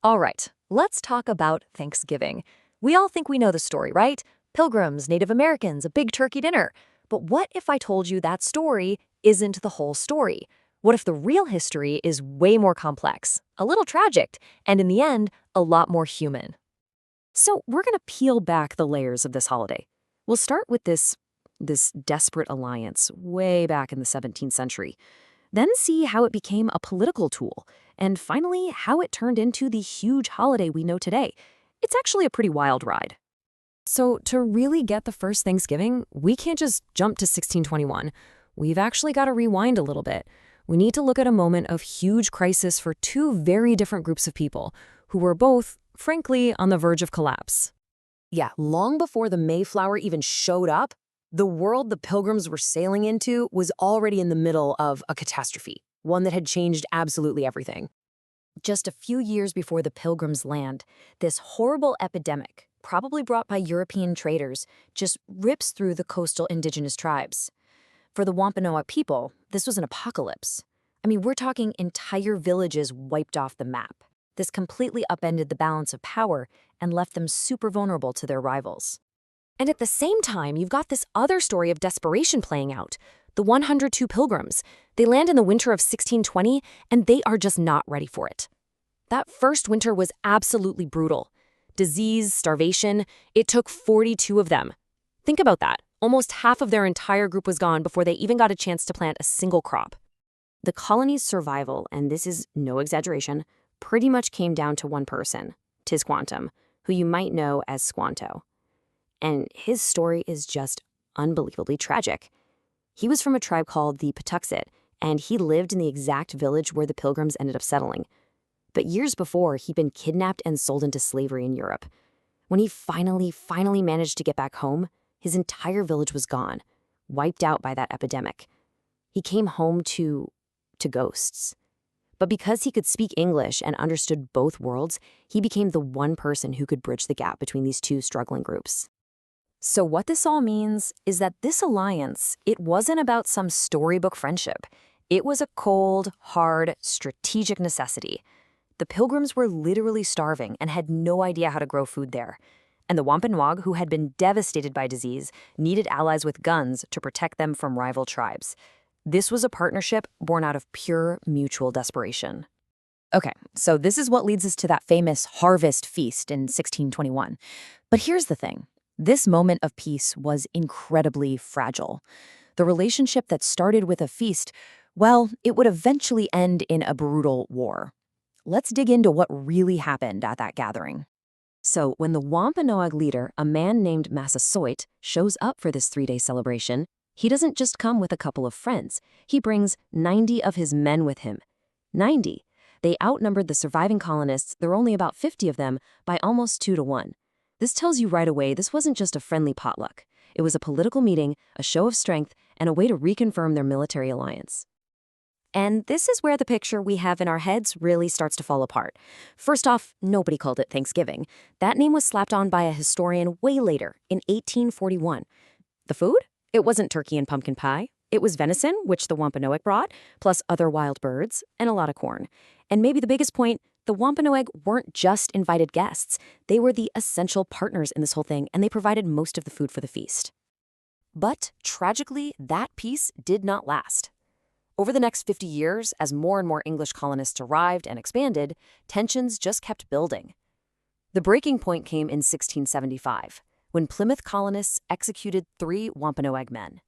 All right, let's talk about Thanksgiving. We all think we know the story, right? Pilgrims, Native Americans, a big turkey dinner. But what if I told you that story isn't the whole story? What if the real history is way more complex, a little tragic, and in the end, a lot more human? So we're going to peel back the layers of this holiday. We'll start with this desperate alliance way back in the 17th century, then see how it became a political tool, and finally, how it turned into the huge holiday we know today. It's actually a pretty wild ride. So to really get the first Thanksgiving, we can't just jump to 1621. We've actually got to rewind a little bit. We need to look at a moment of huge crisis for two very different groups of people who were both, frankly, on the verge of collapse. Yeah, long before the Mayflower even showed up, the world the Pilgrims were sailing into was already in the middle of a catastrophe, one that had changed absolutely everything. Just a few years before the Pilgrims land, this horrible epidemic, probably brought by European traders, just rips through the coastal indigenous tribes. For the Wampanoag people, this was an apocalypse. I mean, we're talking entire villages wiped off the map. This completely upended the balance of power and left them super vulnerable to their rivals. And at the same time, you've got this other story of desperation playing out. The 102 Pilgrims. They land in the winter of 1620, and they are just not ready for it. That first winter was absolutely brutal. Disease, starvation, it took 42 of them. Think about that. Almost half of their entire group was gone before they even got a chance to plant a single crop. The colony's survival, and this is no exaggeration, pretty much came down to one person, Tisquantum, who you might know as Squanto. And his story is just unbelievably tragic. He was from a tribe called the Patuxet, and he lived in the exact village where the Pilgrims ended up settling. But years before, he'd been kidnapped and sold into slavery in Europe. When he finally managed to get back home, his entire village was gone, wiped out by that epidemic. He came home to ghosts. But because he could speak English and understood both worlds, he became the one person who could bridge the gap between these two struggling groups. So what this all means is that this alliance, it wasn't about some storybook friendship. It was a cold, hard, strategic necessity. The Pilgrims were literally starving and had no idea how to grow food there. And the Wampanoag, who had been devastated by disease, needed allies with guns to protect them from rival tribes. This was a partnership born out of pure mutual desperation. Okay, so this is what leads us to that famous harvest feast in 1621. But here's the thing. This moment of peace was incredibly fragile. The relationship that started with a feast, well, it would eventually end in a brutal war. Let's dig into what really happened at that gathering. So when the Wampanoag leader, a man named Massasoit, shows up for this 3-day celebration, he doesn't just come with a couple of friends. He brings 90 of his men with him. 90. They outnumbered the surviving colonists, there were only about 50 of them, by almost 2-1. This tells you right away this wasn't just a friendly potluck. It was a political meeting, a show of strength, and a way to reconfirm their military alliance. And this is where the picture we have in our heads really starts to fall apart. First off, nobody called it Thanksgiving. That name was slapped on by a historian way later, in 1841. The food? It wasn't turkey and pumpkin pie. It was venison, which the Wampanoag brought, plus other wild birds, and a lot of corn. And maybe the biggest point, the Wampanoag weren't just invited guests. They were the essential partners in this whole thing, and they provided most of the food for the feast. But tragically, that peace did not last. Over the next 50 years, as more and more English colonists arrived and expanded, tensions just kept building. The breaking point came in 1675, when Plymouth colonists executed 3 Wampanoag men.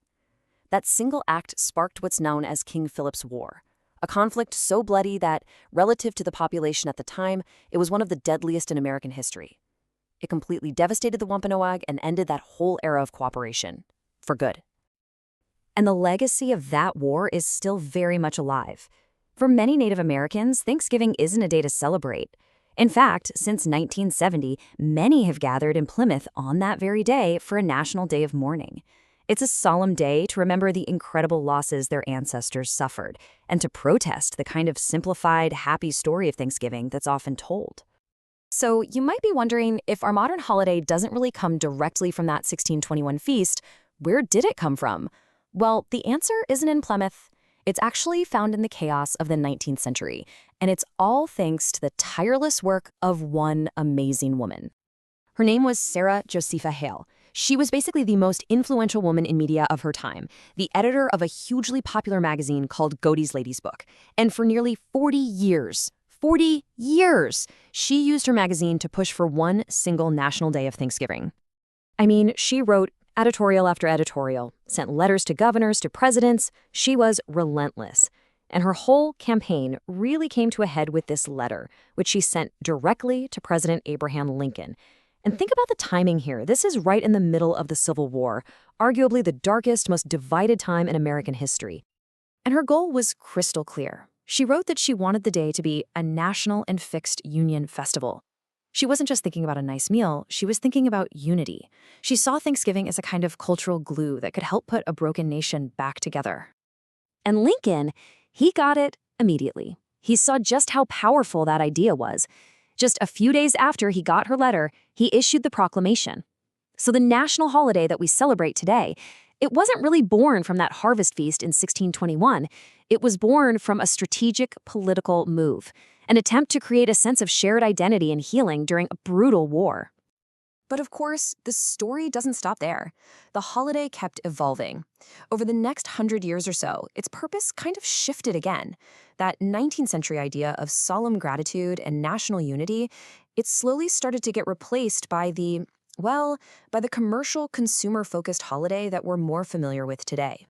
That single act sparked what's known as King Philip's War, a conflict so bloody that, relative to the population at the time, it was one of the deadliest in American history. It completely devastated the Wampanoag and ended that whole era of cooperation, for good. And the legacy of that war is still very much alive. For many Native Americans, Thanksgiving isn't a day to celebrate. In fact, since 1970, many have gathered in Plymouth on that very day for a national day of mourning. It's a solemn day to remember the incredible losses their ancestors suffered and to protest the kind of simplified, happy story of Thanksgiving that's often told. So you might be wondering, if our modern holiday doesn't really come directly from that 1621 feast, where did it come from? Well, the answer isn't in Plymouth. It's actually found in the chaos of the 19th century, and it's all thanks to the tireless work of one amazing woman. Her name was Sarah Josepha Hale. She was basically the most influential woman in media of her time, the editor of a hugely popular magazine called Godey's Lady's Book. And for nearly 40 years, she used her magazine to push for one single national day of Thanksgiving. I mean, she wrote editorial after editorial, sent letters to governors, to presidents. She was relentless. And her whole campaign really came to a head with this letter, which she sent directly to President Abraham Lincoln. And think about the timing here. This is right in the middle of the Civil War, arguably the darkest, most divided time in American history. And her goal was crystal clear. She wrote that she wanted the day to be a national and fixed Union festival. She wasn't just thinking about a nice meal, she was thinking about unity. She saw Thanksgiving as a kind of cultural glue that could help put a broken nation back together. And Lincoln, he got it immediately. He saw just how powerful that idea was. Just a few days after he got her letter, he issued the proclamation. So the national holiday that we celebrate today, it wasn't really born from that harvest feast in 1621. It was born from a strategic political move, an attempt to create a sense of shared identity and healing during a brutal war. But of course, the story doesn't stop there. The holiday kept evolving. Over the next 100 years or so, its purpose kind of shifted again. That 19th century idea of solemn gratitude and national unity, it slowly started to get replaced by the commercial, consumer-focused holiday that we're more familiar with today.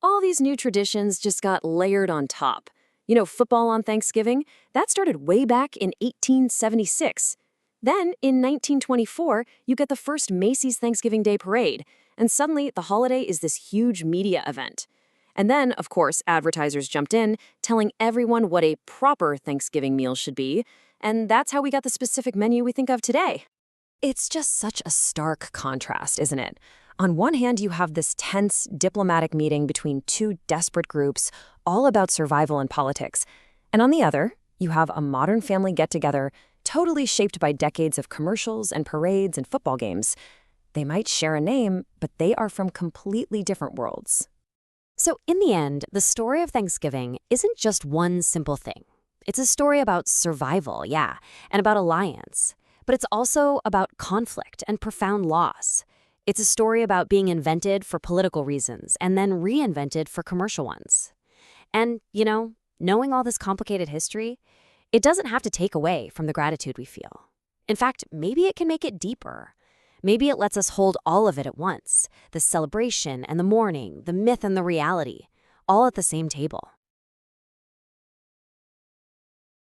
All these new traditions just got layered on top. You know, football on Thanksgiving, that started way back in 1876. Then, in 1924, you get the first Macy's Thanksgiving Day Parade, and suddenly the holiday is this huge media event. And then, of course, advertisers jumped in, telling everyone what a proper Thanksgiving meal should be, and that's how we got the specific menu we think of today. It's just such a stark contrast, isn't it? On one hand, you have this tense diplomatic meeting between two desperate groups, all about survival and politics. And on the other, you have a modern family get-together, totally shaped by decades of commercials and parades and football games. They might share a name, but they are from completely different worlds. So in the end, the story of Thanksgiving isn't just one simple thing. It's a story about survival, yeah, and about alliance. But it's also about conflict and profound loss. It's a story about being invented for political reasons and then reinvented for commercial ones. And, you know, knowing all this complicated history, it doesn't have to take away from the gratitude we feel. In fact, maybe it can make it deeper. Maybe it lets us hold all of it at once, the celebration and the mourning, the myth and the reality, all at the same table.